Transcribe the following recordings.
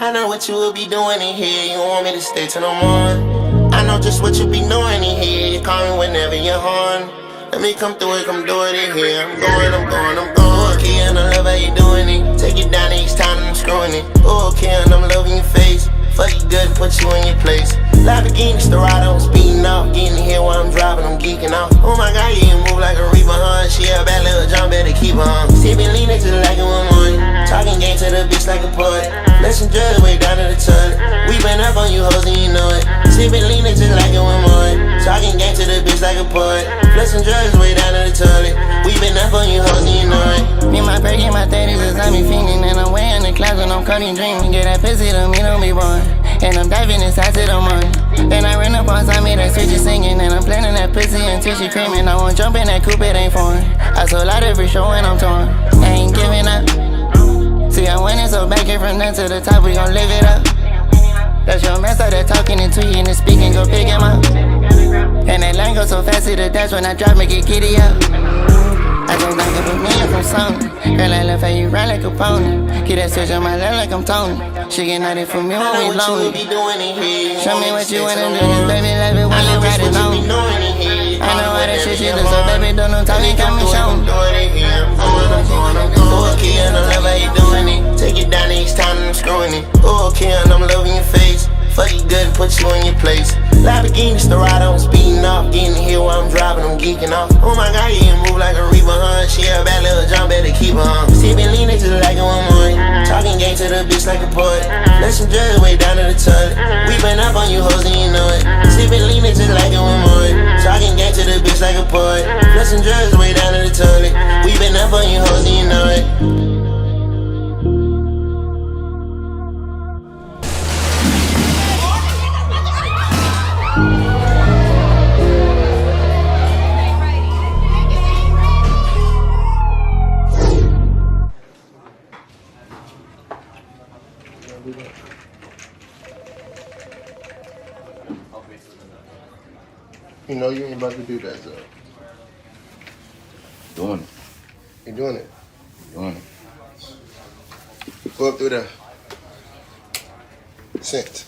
I know what you will be doing in here. You want me to stay till the morning. I know just what you be doing in here. You call me whenever you're horny. Let me come through it, come do it in here. I'm going. Okay, and I love how you doing it. Take it down each time I'm screwing it. Okay, and I'm loving your face. Fuck you good, put you in your place. Lamborghini Storado, speeding off. Getting here while I'm driving, I'm geeking off. Oh my god, yeah, you move like a reaper, huh? She a bad little jump, better keep her on. Sipping lean next to like a woman. Talking game to the bitch like a poet. Flexing drugs way down to the toilet. We been up on you hoes and you know it. Sipping lean next to like a woman. Talking game to the bitch like a poet. Flexing drugs way down to the toilet. We been up on you hoes and you know it. Me, my break in my 30s is I be fiending. And I'm way in the clouds when I'm cutting dreaming. Get that pussy to me, don't be born. And I'm diving inside to the morning. Then I ran up on Tommy, that switch is singing. And I'm planning that pussy until she creaming. I won't jump in that coupe, it ain't foreign. I sold out every show and I'm torn. I ain't giving up. See, I'm winning, so back here from down to the top, we gon' live it up. That's your man started talking into you and the speaking, go pick him up. And that line go so fast to the dash when I drop, make it giddy up. I just like a million from something. Girl, I love how you ride like a pony. Get that switch on my lap like I'm Tony. She get nothing from me when we lonely. Show me what you wanna do, cause baby, love it when you ride it long. I know how that shit you do, so baby, don't no talking, come and show me. Okay, and I love how you doing it. Take it down each time I'm screwing it. Okay, and I'm loving your face. Fuck you good, put you in your place. Lamborghini Storado, speeding off. Getting here while I'm driving, I'm geeking off. Oh my god, yeah, you move like a reaper, huh? She a bad little jump, better keep her on. Sipping lean next to like a woman. Talking game to the bitch like a poet. Flexing drugs way down to the toilet. We been up on you hoes and you know it. Sipping lean next to like a woman. Talking game to the bitch like a poet. Flexing drugs way down to the toilet. We been up on you hoes and you know it. You know you ain't about to do that, though. Doing it. You doing it? Doing it. Go up through there. Sense.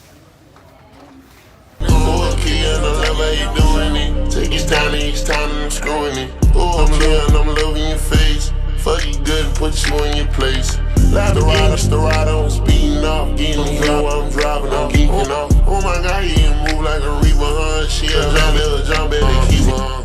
Okay, and I love how you doing it. Take it down each time I'm screwing it. Okay, and I'm loving your face. Fuck you good, put you in your place. Storado, speeding off. Getting here while I'm driving, I'm geeking off. Oh my god, you move like a reaper, huh? She a little jump, better keep her on.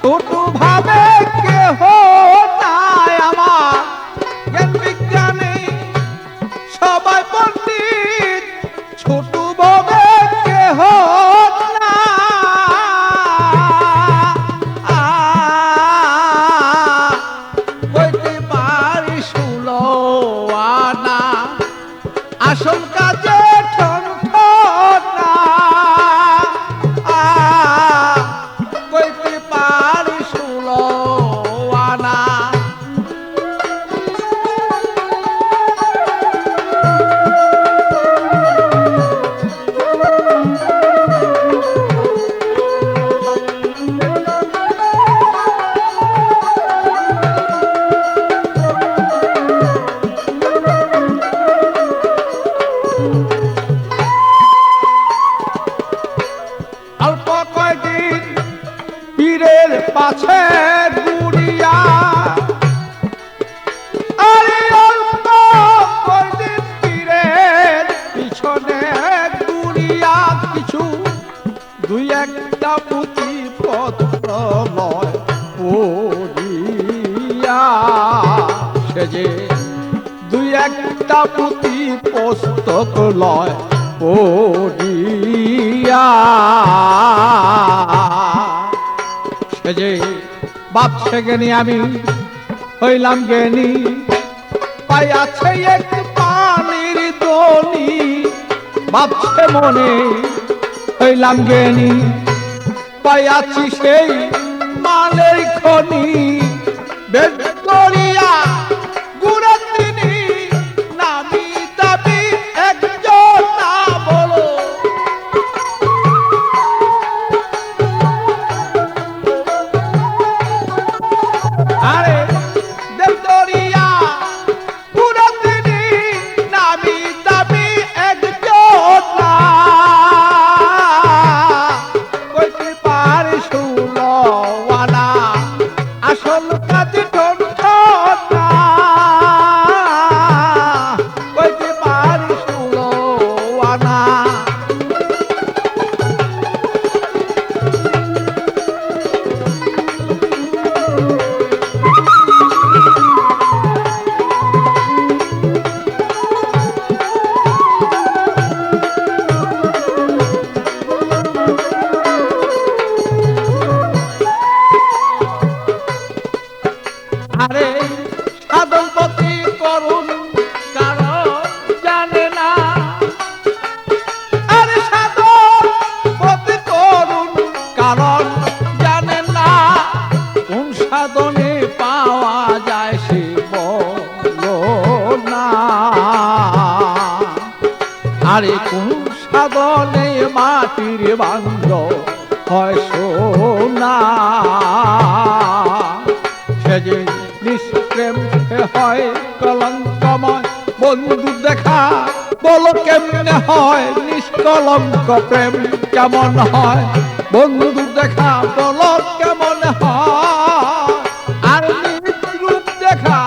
ছোট ভাবে কেহ নাই আমার জ্ঞান বিজ্ঞানে সবাই পণ্ডিত ছোট ভাবে কেহ না বইতে পারি 16 আনা আসল কাজে ঠন ঠনা পাছে গুড়িয়া আরে অল্প কয়দিন পীরের পিছনে গুড়িয়া কিছু দুই একটা পুঁথি পত্র লয় পড়িয়া সে যে দুই একটা পুঁথি পুস্তক লয় পড়িয়া যে ভাবছে জ্ঞানী আমি হইলাম জ্ঞানী পাইয়াছে এক পানির দনি ভাবছে মনে হইলাম জ্ঞানী, পাইয়াছি সেই মালের খনি। বেদরিয়া গুড়া তিনি নামি দাবি একজন না বলো। আরে বেদরিয়া গুড়া তিনি নামি দাবি একজন না, কইতে পারি সুলওয়ানা আসল কাজে ঠনঠনা, কইতে পারি সুলওয়ানা। আরে সাধন পতি করুন কারণ জানে না, আরে সাধন পতি করুন কারণ জানে না, কোন সাধনে পাওয়া যায় সে বলো না। আরে কোন সাধনে মাটির বান্ধ হয় সোনা, সে যে নিষ্প্রেম হয় কলঙ্কময়। বন্ধু দেখা বলো কেমনে হয়, নিষ্কলঙ্ক প্রেম কেমন হয়। বন্ধু দেখা বলো কেমন হয়, আর রূপ দেখা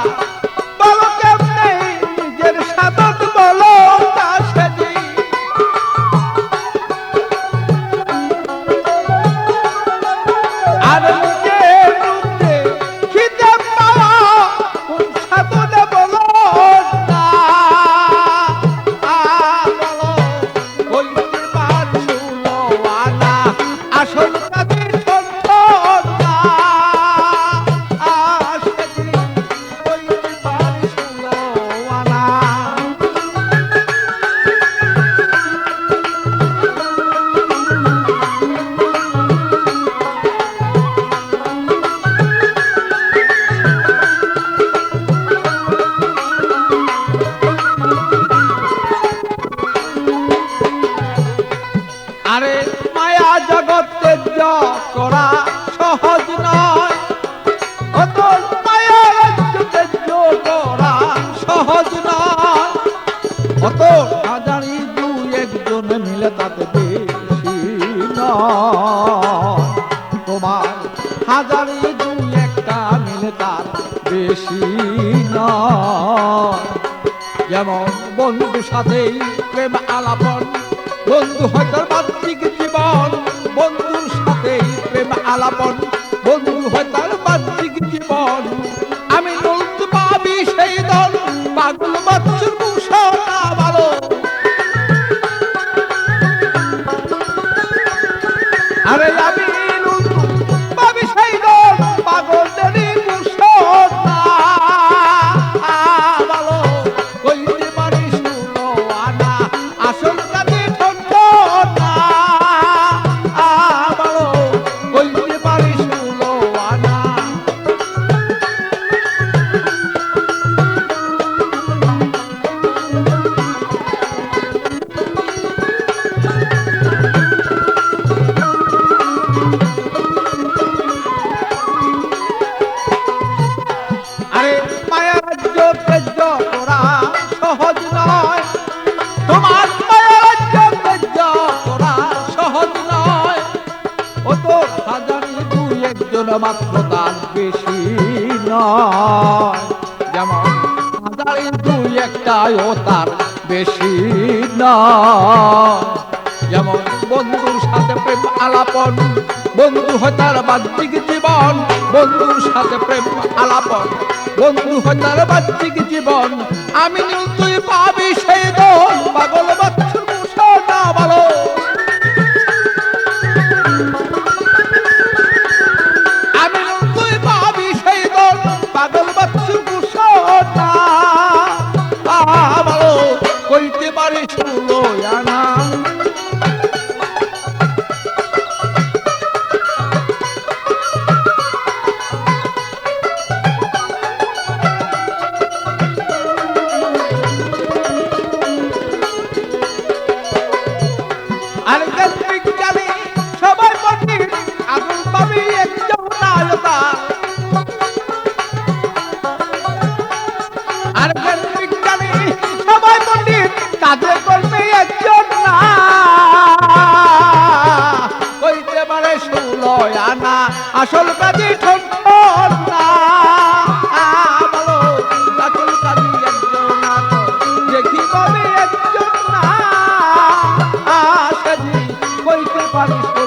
বলো কেমনে, নিজের সাধন বলো তা সেজি। আর নিজের রূপে খিদে পাওয়া কোন সাধনে বলো না, বলো বলতে পারি সুলওয়ানা আসল কাজে ঠনঠনা, সেদিন বলতে পারি সুলওয়ানা। আরে মায়া জগতে করা সহজ নয়, অত মায়া জগতে করা সহজ নয়, অত হাজারি দুই একজন মিলে তাতে বেশি নয়। তোমার হাজারি দুই একটা মিলে তার বেশি নয়। যেমন বন্ধু সাথেই প্রেম আলাপন, বন্ধু হয় তার বাহ্যিক জীবন। বন্ধুর সাথেই প্রেম আলাপন, বন্ধু হয় তার বাহ্যিক জীবন। আমি বলতে পাবি সেই দল পাগল বাচ্চুর মুসা ভালো। আরে আমি পাবি সেই দল পাগলেরই মুসা ভালো, কইতে পারি সুলওয়ানা আসল কাজে ঠনঠনা, ভালো কইতে পারি সুলওয়ানা। আরে মায়া রাজ্য তেজ্য করা সহজ নয়, তোমার মায়া রাজ্য তেজ্য করা সহজ নয়, ও তো হাজারি দুই একজন মাত্র তার বেশি নয়। যেমন হাজারি দুই একটাই ও তার বেশি নয়। যেমন বন্ধুর সাথে প্রেম আলাপন, বন্ধু হয় তার বাহ্যিক জীবন। বন্ধুর সাথে প্রেম আলাপন, বন্ধু হয় তার বাহ্যিক জীবন। আমি তুই পাবি সেই দল পাগল বাচ্চুর মুসা ভালো। আমি তুই পাবি সেই দল পাগল বাচ্চুর মুসা ভালো, কইতে পারি সুলওয়ানা। পারিস